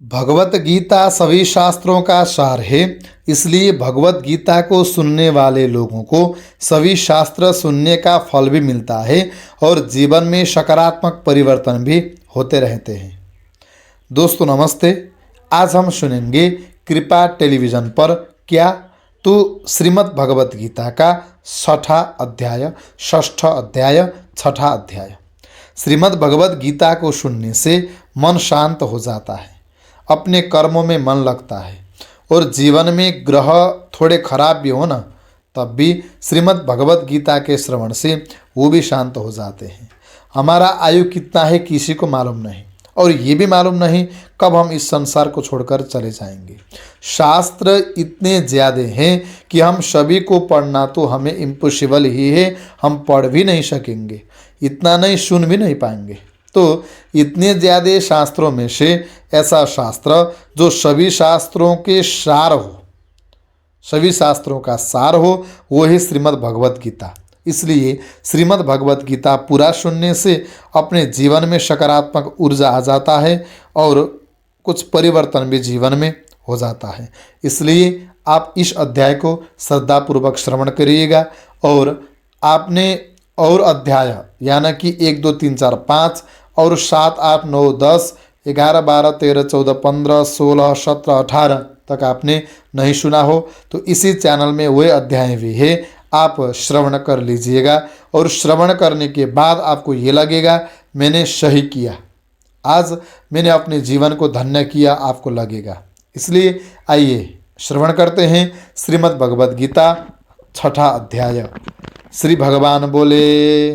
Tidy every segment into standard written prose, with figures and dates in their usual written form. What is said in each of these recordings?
भगवत गीता सभी शास्त्रों का सार है। इसलिए भगवत गीता को सुनने वाले लोगों को सभी शास्त्र सुनने का फल भी मिलता है और जीवन में सकारात्मक परिवर्तन भी होते रहते हैं। दोस्तों नमस्ते। आज हम सुनेंगे कृपा टेलीविज़न पर क्या तो श्रीमद् भगवत गीता का छठा अध्याय, षष्ठ अध्याय, छठा अध्याय। श्रीमद् भगवत गीता को सुनने से मन शांत हो जाता है, अपने कर्मों में मन लगता है और जीवन में ग्रह थोड़े खराब भी हो ना, तब भी श्रीमद् भगवत गीता के श्रवण से वो भी शांत हो जाते हैं। हमारा आयु कितना है किसी को मालूम नहीं और ये भी मालूम नहीं कब हम इस संसार को छोड़कर चले जाएंगे। शास्त्र इतने ज़्यादा हैं कि हम सभी को पढ़ना तो हमें इम्पॉसिबल ही है, हम पढ़ भी नहीं सकेंगे, इतना नहीं सुन भी नहीं पाएंगे। तो इतने ज़्यादा शास्त्रों में से ऐसा शास्त्र जो सभी शास्त्रों के सार हो, सभी शास्त्रों का सार हो, वो है श्रीमद् भगवत गीता। इसलिए श्रीमद् भगवत गीता पूरा सुनने से अपने जीवन में सकारात्मक ऊर्जा आ जाता है और कुछ परिवर्तन भी जीवन में हो जाता है। इसलिए आप इस अध्याय को श्रद्धापूर्वक श्रवण करिएगा और आपने और अध्याय यानी कि 1, 2, 3, 4, 5 और 7, 8, 9, 10, 11, 12, 13, 14, 15, 16, 17, 18 तक आपने नहीं सुना हो तो इसी चैनल में वह अध्याय भी है, आप श्रवण कर लीजिएगा और श्रवण करने के बाद आपको ये लगेगा मैंने सही किया, आज मैंने अपने जीवन को धन्य किया, आपको लगेगा। इसलिए आइए श्रवण करते हैं श्रीमद् भगवत गीता छठा अध्याय। श्री भगवान बोले,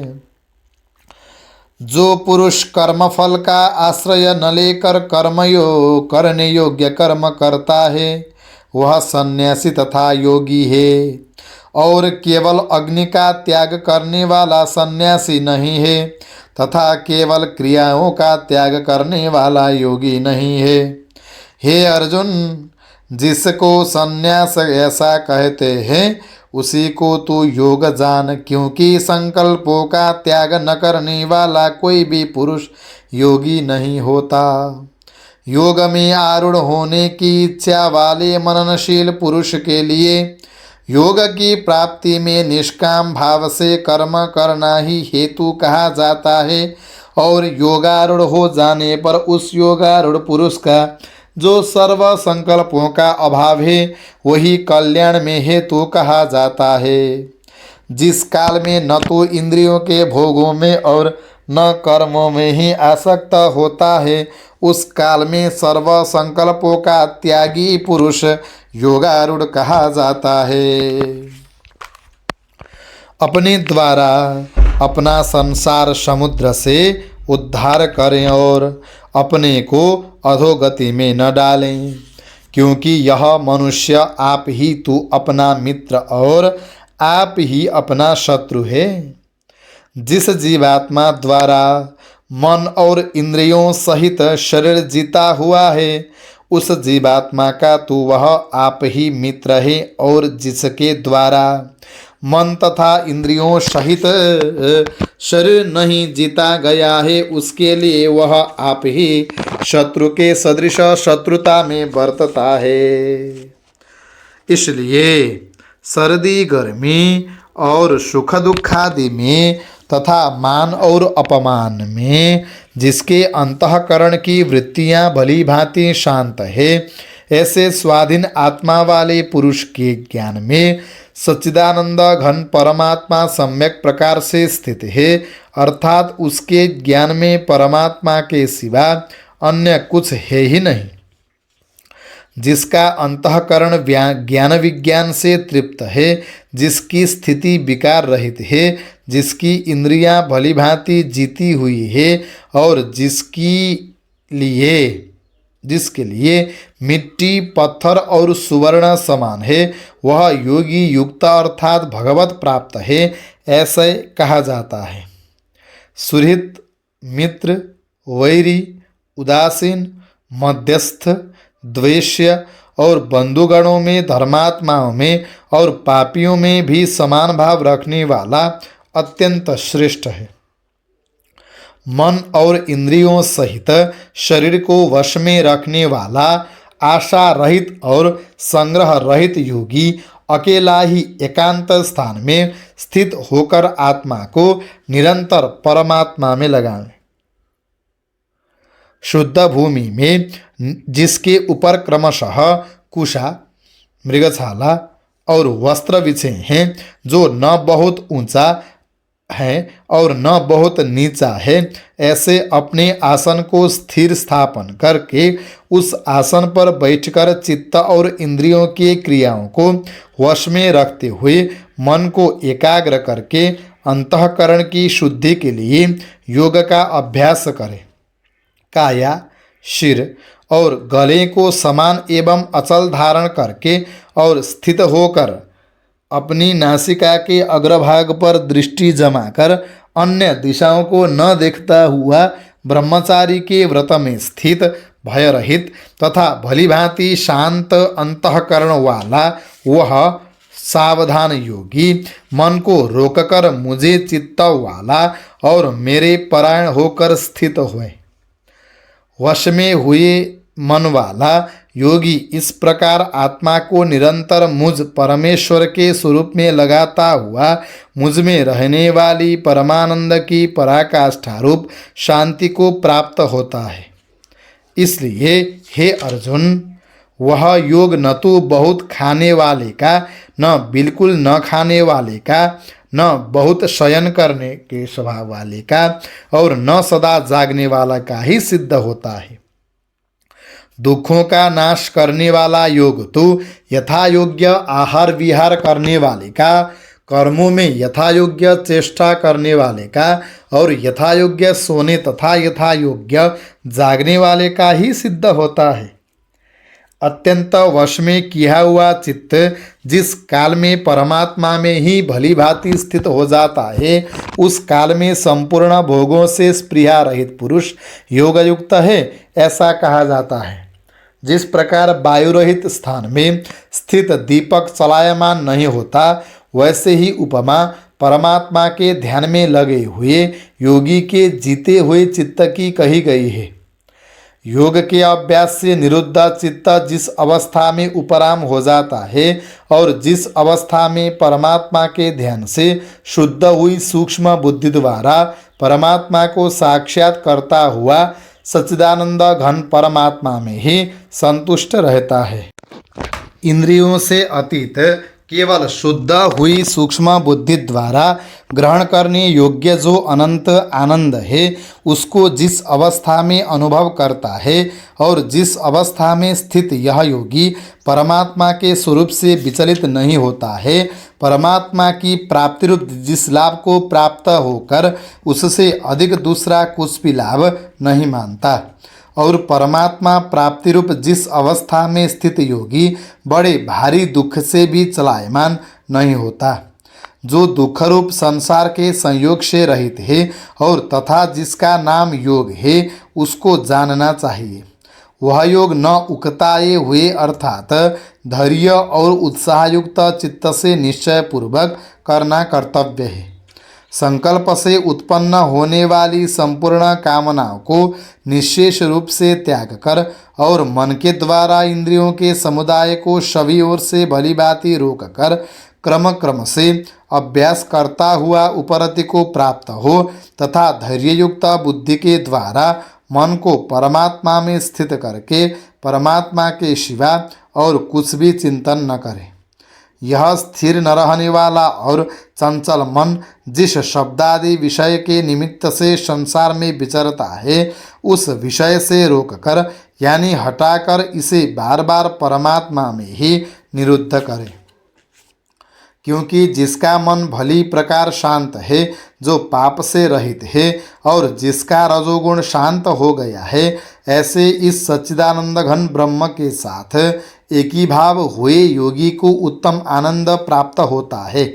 जो पुरुष कर्मफल का आश्रय न लेकर करने योग्य कर्म करता है वह सन्यासी तथा योगी है, और केवल अग्नि का त्याग करने वाला सन्यासी नहीं है तथा केवल क्रियाओं का त्याग करने वाला योगी नहीं है। हे अर्जुन, जिसको सन्यास ऐसा कहते हैं उसी को तू योग जान, क्योंकि संकल्पों का त्याग न करने वाला कोई भी पुरुष योगी नहीं होता। योग में आरूढ़ होने की इच्छा वाले मननशील पुरुष के लिए योग की प्राप्ति में निष्काम भाव से कर्म करना ही हेतु कहा जाता है, और योगारूढ़ हो जाने पर उस योगारूढ़ पुरुष का जो सर्व संकल्पों का अभाव है वही कल्याण में हेतु कहा जाता है। जिस काल में न तो इंद्रियों के भोगों में और न कर्मों में ही आसक्त होता है उस काल में सर्व संकल्पों का त्यागी पुरुष योगारूढ़ कहा जाता है। अपने द्वारा अपना संसार समुद्र से उद्धार करें और अपने को अधोगति में न डालें, क्योंकि यह मनुष्य आप ही तो अपना मित्र और आप ही अपना शत्रु है। जिस जीवात्मा द्वारा मन और इंद्रियों सहित शरीर जीता हुआ है उस जीवात्मा का तो वह आप ही मित्र है, और जिसके द्वारा मन तथा इंद्रियों सहित शरीर नहीं जीता गया है उसके लिए वह आप ही शत्रु के सदृश शत्रुता में बरतता है। इसलिए सर्दी गर्मी और सुख दुख आदि में तथा मान और अपमान में जिसके अंतःकरण की वृत्तियां भली भांति शांत है, ऐसे स्वाधीन आत्मा वाले पुरुष के ज्ञान में सच्चिदानंद घन परमात्मा सम्यक प्रकार से स्थित है, अर्थात उसके ज्ञान में परमात्मा के सिवा अन्य कुछ है ही नहीं। जिसका अंतःकरण ज्ञान विज्ञान से तृप्त है, जिसकी स्थिति विकार रहित है, जिसकी इंद्रियां भली भांति जीती हुई है और जिसके लिए मिट्टी पत्थर और सुवर्ण समान है, वह योगी युक्त अर्थात भगवत प्राप्त है, ऐसे कहा जाता है। सुहृत, मित्र, वैरी, उदासीन, मध्यस्थ, द्वेष्य और बंधुगणों में, धर्मात्माओं में और पापियों में भी समान भाव रखने वाला अत्यंत श्रेष्ठ है। मन और इंद्रियों सहित शरीर को वश में रखने वाला आशा रहित और संग्रह रहित योगी अकेला ही एकांत स्थान में स्थित होकर आत्मा को निरंतर परमात्मा में लगाए। शुद्ध भूमि में जिसके ऊपर क्रमशः कुशा, मृगशाला और वस्त्र बिछे हैं, जो न बहुत ऊंचा है और न बहुत नीचा है, ऐसे अपने आसन को स्थिर स्थापन करके उस आसन पर बैठकर चित्त और इंद्रियों की क्रियाओं को वश में रखते हुए मन को एकाग्र करके अंतःकरण की शुद्धि के लिए योग का अभ्यास करें। काया, सिर और गले को समान एवं अचल धारण करके और स्थित होकर अपनी नासिका के अग्रभाग पर दृष्टि जमाकर अन्य दिशाओं को न देखता हुआ ब्रह्मचारी के व्रत में स्थित भय रहित तथा भलीभांति शांत अंतःकरण वाला वह सावधान योगी मन को रोककर मुझे चित्त वाला और मेरे परायण होकर स्थित हुए। वश में हुए मन वाला योगी इस प्रकार आत्मा को निरंतर मुझ परमेश्वर के स्वरूप में लगाता हुआ मुझ में रहने वाली परमानंद की पराकाष्ठा रूप शांति को प्राप्त होता है। इसलिए हे अर्जुन, वह योग न तो बहुत खाने वाले का, न बिल्कुल न खाने वाले का, न बहुत शयन करने के स्वभाव वाले का और न सदा जागने वाला का ही सिद्ध होता है। दुखों का नाश करने वाला योग तो यथा योग्य आहार विहार करने वाले का, कर्मों में यथा योग्य चेष्टा करने वाले का और यथा योग्य सोने तथा यथा योग्य जागने वाले का ही सिद्ध होता है। अत्यंत वश में किया हुआ चित्त जिस काल में परमात्मा में ही भली भांति स्थित हो जाता है, उस काल में संपूर्ण भोगों से स्पृहा रहित पुरुष योग युक्त है, ऐसा कहा जाता है। जिस प्रकार वायु रहित स्थान में स्थित दीपक चलायमान नहीं होता, वैसे ही उपमा परमात्मा के ध्यान में लगे हुए योगी के जीते हुए चित्त की कही गई है। योग के अभ्यास से निरुद्ध चित्त जिस अवस्था में उपराम हो जाता है और जिस अवस्था में परमात्मा के ध्यान से शुद्ध हुई सूक्ष्म बुद्धि द्वारा परमात्मा को साक्षात करता हुआ सच्चिदानंद घन परमात्मा में ही संतुष्ट रहता है। इंद्रियों से अतीत केवल शुद्ध हुई सूक्ष्म बुद्धि द्वारा ग्रहण करने योग्य जो अनंत आनंद है, उसको जिस अवस्था में अनुभव करता है और जिस अवस्था में स्थित यह योगी परमात्मा के स्वरूप से विचलित नहीं होता है, परमात्मा की प्राप्ति रूप जिस लाभ को प्राप्त होकर उससे अधिक दूसरा कुछ भी लाभ नहीं मानता और परमात्मा प्राप्ति रूप जिस अवस्था में स्थित योगी बड़े भारी दुख से भी चलायमान नहीं होता, जो दुख रूप संसार के संयोग से रहित है और तथा जिसका नाम योग है, उसको जानना चाहिए। वह योग न उकताए हुए अर्थात धैर्य और उत्साहयुक्त चित्त से निश्चय पूर्वक करना कर्तव्य है। संकल्प से उत्पन्न होने वाली संपूर्ण कामनाओं को निश्शेष रूप से त्याग कर और मन के द्वारा इंद्रियों के समुदाय को सभी ओर से भली भांति रोक कर क्रम क्रम से अभ्यास करता हुआ उपरति को प्राप्त हो तथा धैर्ययुक्त बुद्धि के द्वारा मन को परमात्मा में स्थित करके परमात्मा के सिवा और कुछ भी चिंतन न करे। यह स्थिर न रहने वाला और चंचल मन जिस शब्दादि विषय के निमित्त से संसार में विचरता है, उस विषय से रोककर यानी हटाकर इसे बार बार परमात्मा में ही निरुद्ध करे। क्योंकि जिसका मन भली प्रकार शांत है, जो पाप से रहित है और जिसका रजोगुण शांत हो गया है, ऐसे इस सच्चिदानंद घन ब्रह्म के साथ एकीभाव हुए योगी को उत्तम आनंद प्राप्त होता है।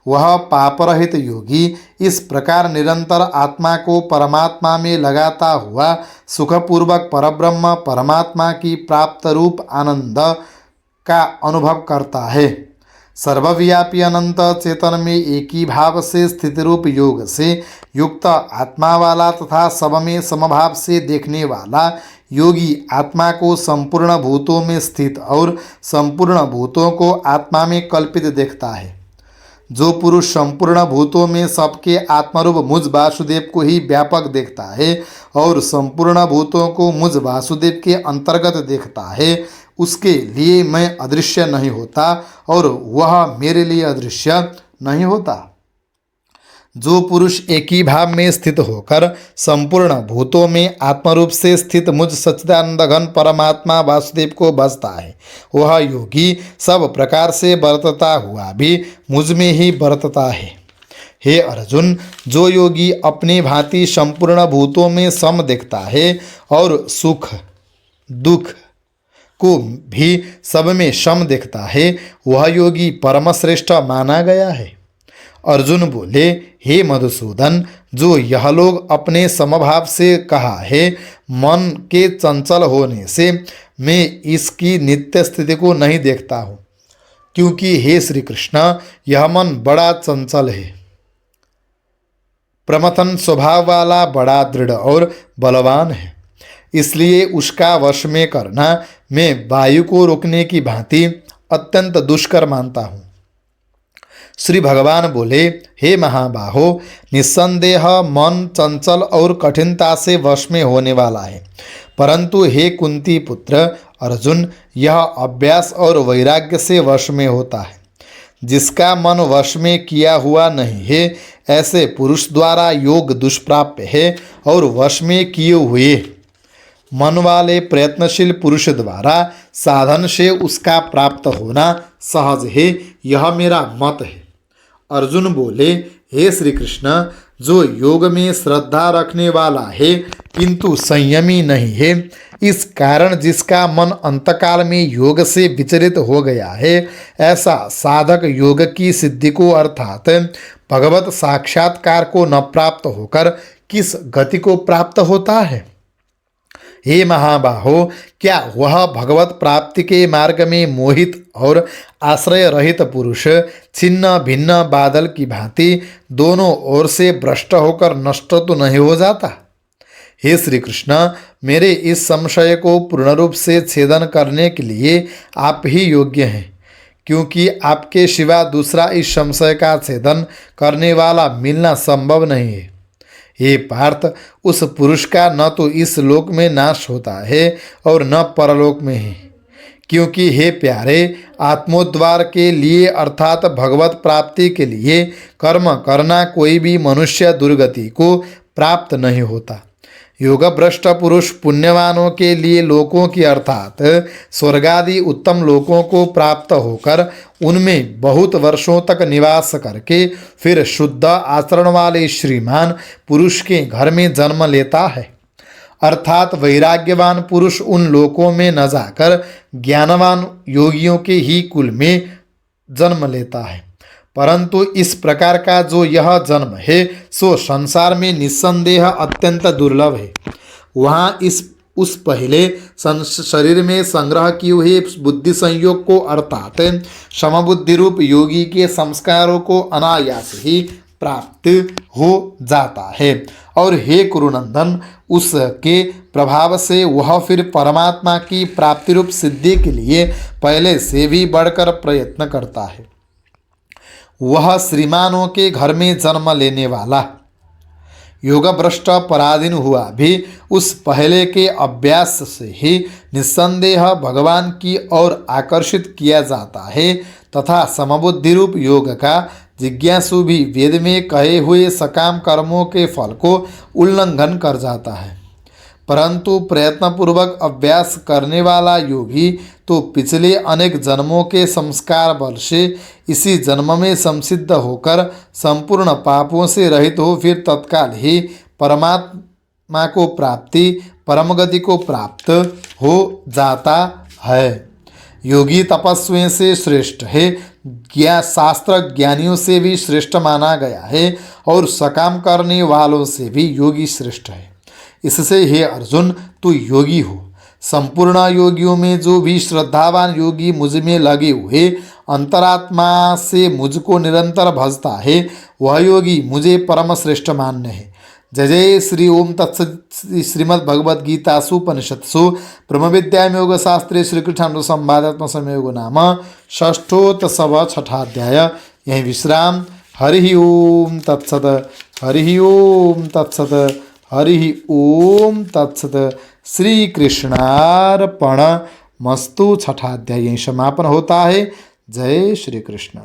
वह पाप रहित योगी इस प्रकार निरंतर आत्मा को परमात्मा में लगाता हुआ सुखपूर्वक परब्रह्म परमात्मा की प्राप्त रूप आनंद का अनुभव करता है। सर्वव्यापी अनंत चेतन में एक ही भाव से स्थित रूप योग से युक्त आत्मा वाला तथा सब में समभाव से देखने वाला योगी आत्मा को संपूर्ण भूतों में स्थित और संपूर्ण भूतों को आत्मा में कल्पित देखता है। जो पुरुष संपूर्ण भूतों में सबके आत्मरूप मुझ वासुदेव को ही व्यापक देखता है और संपूर्ण भूतों को मुझ वासुदेव के अंतर्गत देखता है, उसके लिए मैं अदृश्य नहीं होता और वह मेरे लिए अदृश्य नहीं होता। जो पुरुष एक ही भाव में स्थित होकर संपूर्ण भूतों में आत्मरूप से स्थित मुझ सच्चिदानंद घन परमात्मा वासुदेव को भजता है, वह योगी सब प्रकार से बरतता हुआ भी मुझ में ही बरतता है। हे अर्जुन, जो योगी अपनी भांति संपूर्ण भूतों में सम देखता है और सुख दुख को भी सब में सम देखता है, वह योगी परमश्रेष्ठ माना गया है। अर्जुन बोले, हे मधुसूदन, जो यह लोग अपने समभाव से कहा है, मन के चंचल होने से मैं इसकी नित्य स्थिति को नहीं देखता हूँ, क्योंकि हे श्री कृष्ण, यह मन बड़ा चंचल है, प्रमथन स्वभाव वाला, बड़ा दृढ़ और बलवान है। इसलिए उसका वश में करना मैं वायु को रोकने की भांति अत्यंत दुष्कर मानता हूँ। श्री भगवान बोले, हे महाबाहो, निस्संदेह मन चंचल और कठिनता से वश में होने वाला है, परंतु हे कुंती पुत्र अर्जुन, यह अभ्यास और वैराग्य से वश में होता है। जिसका मन वश में किया हुआ नहीं है, ऐसे पुरुष द्वारा योग दुष्प्राप्य है और वश में किए हुए मन वाले प्रयत्नशील पुरुष द्वारा साधन से उसका प्राप्त होना सहज है, यह मेरा मत है। अर्जुन बोले, हे श्री कृष्ण, जो योग में श्रद्धा रखने वाला है किंतु संयमी नहीं है, इस कारण जिसका मन अंतकाल में योग से विचलित हो गया है, ऐसा साधक योग की सिद्धि को अर्थात भगवत साक्षात्कार को न प्राप्त होकर किस गति को प्राप्त होता है। हे महाबाहो, क्या वह भगवत प्राप्ति के मार्ग में मोहित और आश्रय रहित पुरुष छिन्न भिन्न बादल की भांति दोनों ओर से भ्रष्ट होकर नष्ट तो नहीं हो जाता? हे श्री कृष्ण, मेरे इस संशय को पूर्ण रूप से छेदन करने के लिए आप ही योग्य हैं, क्योंकि आपके सिवा दूसरा इस संशय का छेदन करने वाला मिलना संभव नहीं है। हे पार्थ, उस पुरुष का न तो इस लोक में नाश होता है और न परलोक में है, क्योंकि हे प्यारे, आत्मोद्धार के लिए अर्थात भगवत प्राप्ति के लिए कर्म करना कोई भी मनुष्य दुर्गति को प्राप्त नहीं होता। योगभ्रष्ट पुरुष पुण्यवानों के लिए लोकों की अर्थात स्वर्गादि उत्तम लोकों को प्राप्त होकर उनमें बहुत वर्षों तक निवास करके फिर शुद्ध आचरण वाले श्रीमान पुरुष के घर में जन्म लेता है। अर्थात वैराग्यवान पुरुष उन लोकों में न जाकर ज्ञानवान योगियों के ही कुल में जन्म लेता है। परंतु इस प्रकार का जो यह जन्म है सो संसार में निस्संदेह अत्यंत दुर्लभ है। वहाँ उस पहले शरीर में संग्रह किए हुए बुद्धि संयोग को अर्थात समबुद्धि रूप योगी के संस्कारों को अनायास ही प्राप्त हो जाता है और हे कुरुनंदन, उसके प्रभाव से वह फिर परमात्मा की प्राप्ति रूप सिद्धि के लिए पहले से भी बढ़कर प्रयत्न करता है। वह श्रीमानों के घर में जन्म लेने वाला योगभ्रष्ट पराधीन हुआ भी उस पहले के अभ्यास से ही निस्संदेह भगवान की ओर आकर्षित किया जाता है तथा समबुद्धि रूप योग का जिज्ञासु भी वेद में कहे हुए सकाम कर्मों के फल को उल्लंघन कर जाता है। परंतु प्रयत्नपूर्वक अभ्यास करने वाला योगी तो पिछले अनेक जन्मों के संस्कार बल से इसी जन्म में संसिद्ध होकर संपूर्ण पापों से रहित हो फिर तत्काल ही परमात्मा को प्राप्ति परम गति को प्राप्त हो जाता है। योगी तपस्वियों से श्रेष्ठ है, शास्त्र ज्ञानियों से भी श्रेष्ठ माना गया है और सकाम करने वालों से भी योगी श्रेष्ठ है। इससे हे अर्जुन, तू योगी हो, संपूर्ण योगियों में जो भी श्रद्धावान योगी मुझ में लगे हुए अंतरात्मा से मुझको निरंतर भजता है, वह योगी मुझे परम श्रेष्ठ मान्य है। जय जय श्री ओम तत्सत। श्रीमद् भगवद गीतासुपनिषत्सु ब्रह्म विद्यायां योग शास्त्रे श्री कृष्णामृत संवादात्मक संयोग नाम षष्ठोत्सव छठाध्याय। यहीं विश्राम। हरि ओम तत्सत। हरि ओम तत्सत। हरि ओम तत्सत। श्री कृष्णार्पण मस्तु। छठाध्याय यहीं समापन होता है। जय श्री कृष्ण।